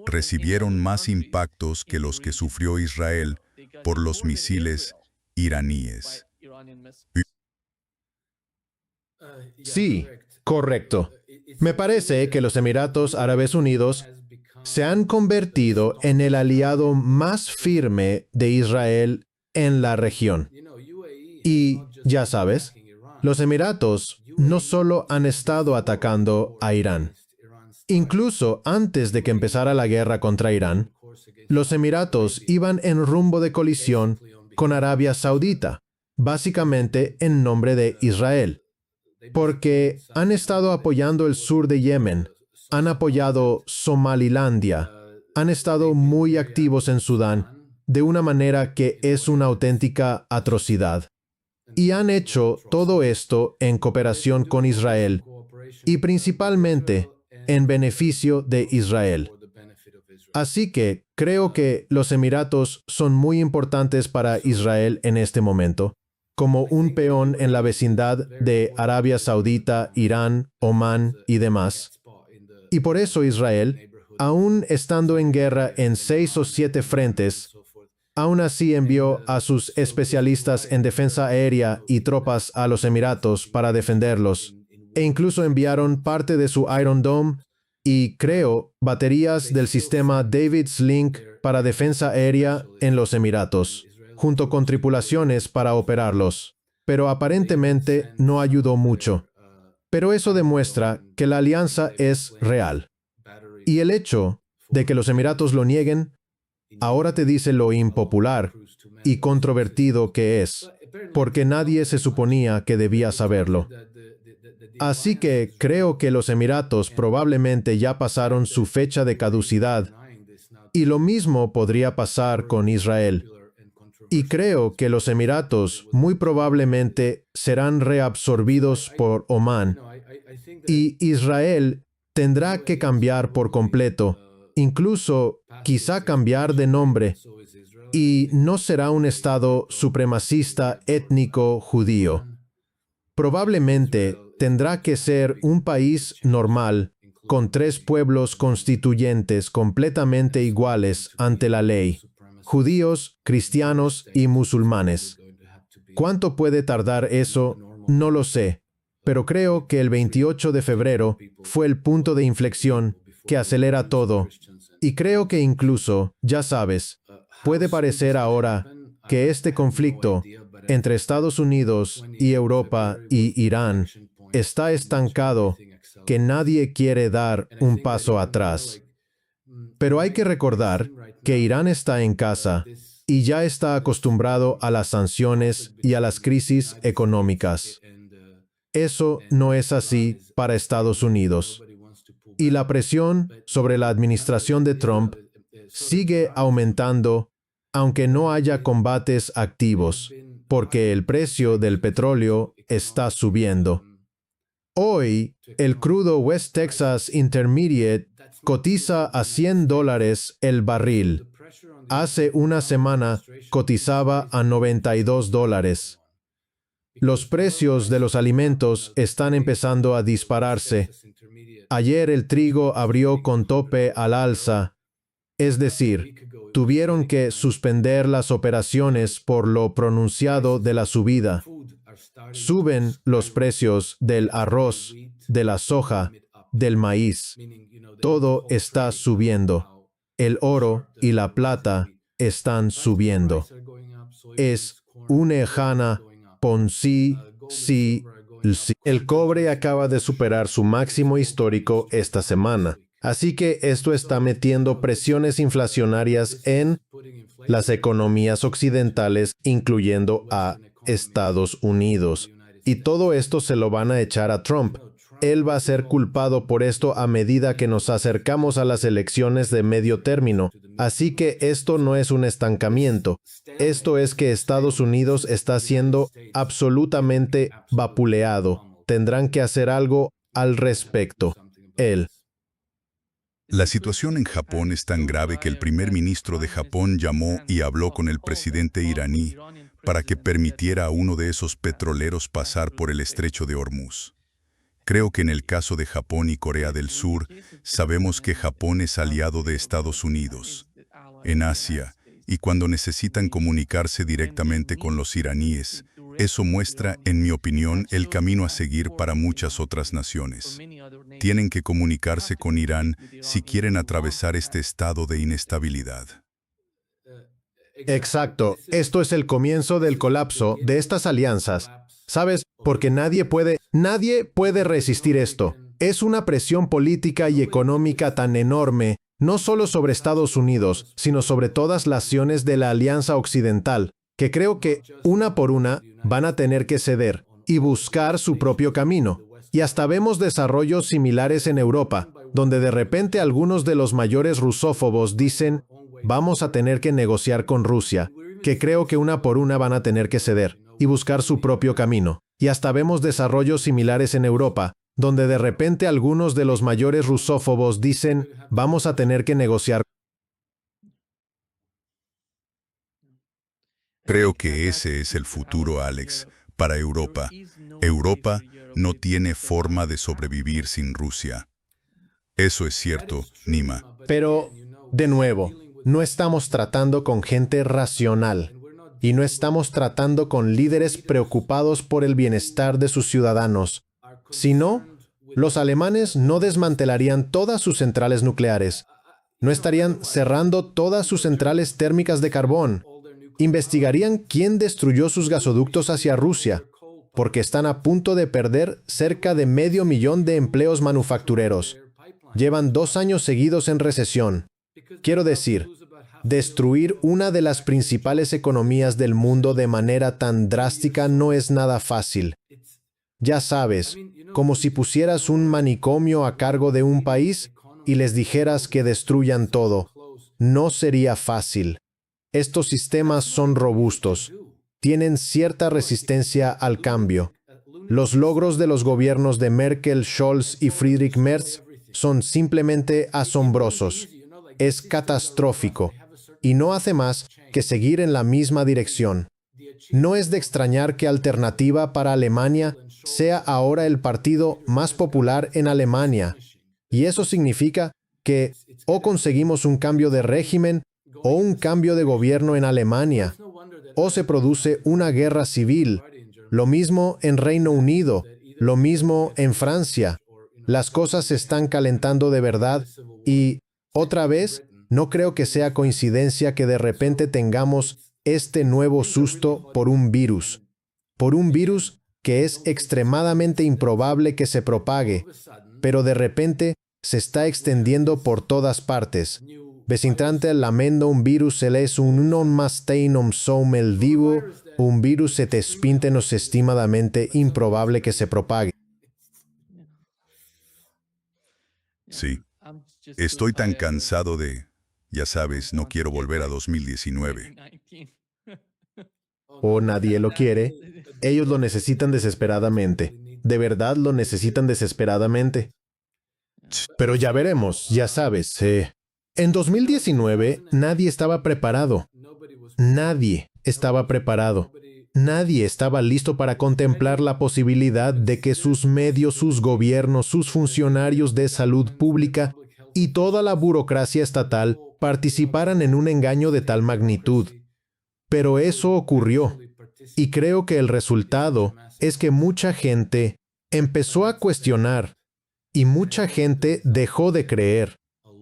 Recibieron más impactos que los que sufrió Israel por los misiles iraníes. Sí, correcto. Me parece que los Emiratos Árabes Unidos se han convertido en el aliado más firme de Israel en la región. Y, ya sabes, los Emiratos no solo han estado atacando a Irán. Incluso antes de que empezara la guerra contra Irán, los Emiratos iban en rumbo de colisión con Arabia Saudita, básicamente en nombre de Israel, porque han estado apoyando el sur de Yemen, han apoyado Somalilandia, han estado muy activos en Sudán, de una manera que es una auténtica atrocidad. Y han hecho todo esto en cooperación con Israel, y principalmente en beneficio de Israel. Así que creo que los Emiratos son muy importantes para Israel en este momento, como un peón en la vecindad de Arabia Saudita, Irán, Omán y demás. Y por eso Israel, aún estando en guerra en 6 o 7 frentes, aún así envió a sus especialistas en defensa aérea y tropas a los Emiratos para defenderlos, e incluso enviaron parte de su Iron Dome y, creo, baterías del sistema David's Link para defensa aérea en los Emiratos, junto con tripulaciones para operarlos. Pero aparentemente no ayudó mucho. Pero eso demuestra que la alianza es real. Y el hecho de que los Emiratos lo nieguen ahora te dice lo impopular y controvertido que es, porque nadie se suponía que debía saberlo. Así que creo que los Emiratos probablemente ya pasaron su fecha de caducidad, y lo mismo podría pasar con Israel. Y creo que los Emiratos muy probablemente serán reabsorbidos por Omán, y Israel tendrá que cambiar por completo, incluso quizá cambiar de nombre, y no será un Estado supremacista étnico judío. Probablemente tendrá que ser un país normal, con 3 pueblos constituyentes completamente iguales ante la ley: judíos, cristianos y musulmanes. ¿Cuánto puede tardar eso? No lo sé, pero creo que el 28 de febrero fue el punto de inflexión que acelera todo, y creo que incluso, ya sabes, puede parecer ahora que este conflicto entre Estados Unidos y Europa y Irán está estancado, que nadie quiere dar un paso atrás. Pero hay que recordar que Irán está en casa y ya está acostumbrado a las sanciones y a las crisis económicas. Eso no es así para Estados Unidos. Y la presión sobre la administración de Trump sigue aumentando, aunque no haya combates activos, porque el precio del petróleo está subiendo. Hoy, el crudo West Texas Intermediate cotiza a $100 el barril. Hace una semana cotizaba a $92. Los precios de los alimentos están empezando a dispararse. Ayer el trigo abrió con tope al alza, es decir, tuvieron que suspender las operaciones por lo pronunciado de la subida. Suben los precios del arroz, de la soja, del maíz. Todo está subiendo. El oro y la plata están subiendo. Es una jana ponzi, sí. El cobre acaba de superar su máximo histórico esta semana. Así que esto está metiendo presiones inflacionarias en las economías occidentales, incluyendo a Estados Unidos. Y todo esto se lo van a echar a Trump. Él va a ser culpado por esto a medida que nos acercamos a las elecciones de medio término. Así que esto no es un estancamiento. Esto es que Estados Unidos está siendo absolutamente vapuleado. Tendrán que hacer algo al respecto. La situación en Japón es tan grave que el primer ministro de Japón llamó y habló con el presidente iraní para que permitiera a uno de esos petroleros pasar por el estrecho de Hormuz. Creo que en el caso de Japón y Corea del Sur, sabemos que Japón es aliado de Estados Unidos. En Asia, y cuando necesitan comunicarse directamente con los iraníes, eso muestra, en mi opinión, el camino a seguir para muchas otras naciones. Tienen que comunicarse con Irán si quieren atravesar este estado de inestabilidad. Exacto. Esto es el comienzo del colapso de estas alianzas. ¿Sabes? Porque nadie puede resistir esto. Es una presión política y económica tan enorme, no solo sobre Estados Unidos, sino sobre todas las naciones de la Alianza Occidental, que creo que, una por una, van a tener que ceder y buscar su propio camino. Y hasta vemos desarrollos similares en Europa, donde de repente algunos de los mayores rusófobos dicen, vamos a tener que negociar con Rusia, que creo que una por una van a tener que ceder y buscar su propio camino. Y hasta vemos desarrollos similares en Europa, donde de repente algunos de los mayores rusófobos dicen, vamos a tener que negociar. Creo que ese es el futuro, Alex, para Europa. Europa no tiene forma de sobrevivir sin Rusia. Eso es cierto, Nima. Pero, de nuevo, no estamos tratando con gente racional. Y no estamos tratando con líderes preocupados por el bienestar de sus ciudadanos. Si no, los alemanes no desmantelarían todas sus centrales nucleares. No estarían cerrando todas sus centrales térmicas de carbón. Investigarían quién destruyó sus gasoductos hacia Rusia, porque están a punto de perder cerca de 500,000 de empleos manufactureros. Llevan 2 años seguidos en recesión. Quiero decir, destruir una de las principales economías del mundo de manera tan drástica no es nada fácil. Ya sabes, como si pusieras un manicomio a cargo de un país y les dijeras que destruyan todo. No sería fácil. Estos sistemas son robustos. Tienen cierta resistencia al cambio. Los logros de los gobiernos de Merkel, Scholz y Friedrich Merz son simplemente asombrosos. Es catastrófico. Y no hace más que seguir en la misma dirección. No es de extrañar que Alternativa para Alemania sea ahora el partido más popular en Alemania. Y eso significa que o conseguimos un cambio de régimen o un cambio de gobierno en Alemania, o se produce una guerra civil. Lo mismo en Reino Unido, lo mismo en Francia. Las cosas se están calentando de verdad y, otra vez, no creo que sea coincidencia que de repente tengamos este nuevo susto por un virus que es extremadamente improbable que se propague, pero de repente se está extendiendo por todas partes. Vecintrante lamendo un virus es un non masteinom som el divo, un virus se te espintenos estimadamente improbable que se propague. Sí. Estoy tan cansado de... Ya sabes, no quiero volver a 2019. O nadie lo quiere. Ellos lo necesitan desesperadamente. De verdad lo necesitan desesperadamente. Pero ya veremos, ya sabes. En 2019 nadie estaba preparado. Nadie estaba preparado. Nadie estaba listo para contemplar la posibilidad de que sus medios, sus gobiernos, sus funcionarios de salud pública y toda la burocracia estatal participaran en un engaño de tal magnitud. Pero eso ocurrió. Y creo que el resultado es que mucha gente empezó a cuestionar y mucha gente dejó de creer.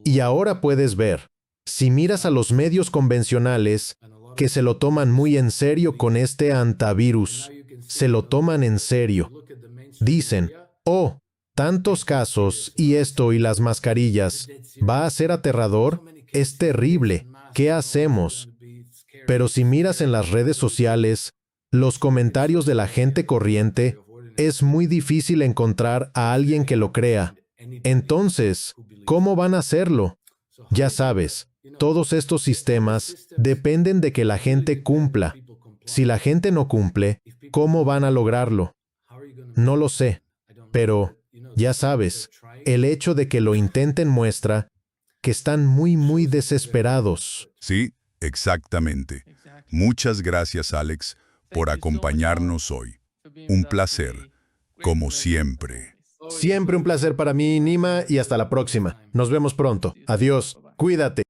Y ahora puedes ver, si miras a los medios convencionales, que se lo toman muy en serio con este antivirus. Se lo toman en serio. Dicen, oh, tantos casos y esto y las mascarillas. ¿Va a ser aterrador? Es terrible. ¿Qué hacemos? Pero si miras en las redes sociales, los comentarios de la gente corriente, es muy difícil encontrar a alguien que lo crea. Entonces, ¿cómo van a hacerlo? Ya sabes, todos estos sistemas dependen de que la gente cumpla. Si la gente no cumple, ¿cómo van a lograrlo? No lo sé, pero, ya sabes, el hecho de que lo intenten muestra que están muy desesperados. Sí, exactamente. Muchas gracias, Alex, por acompañarnos hoy. Un placer, como siempre. Siempre un placer para mí, Nima, y hasta la próxima. Nos vemos pronto. Adiós. Cuídate.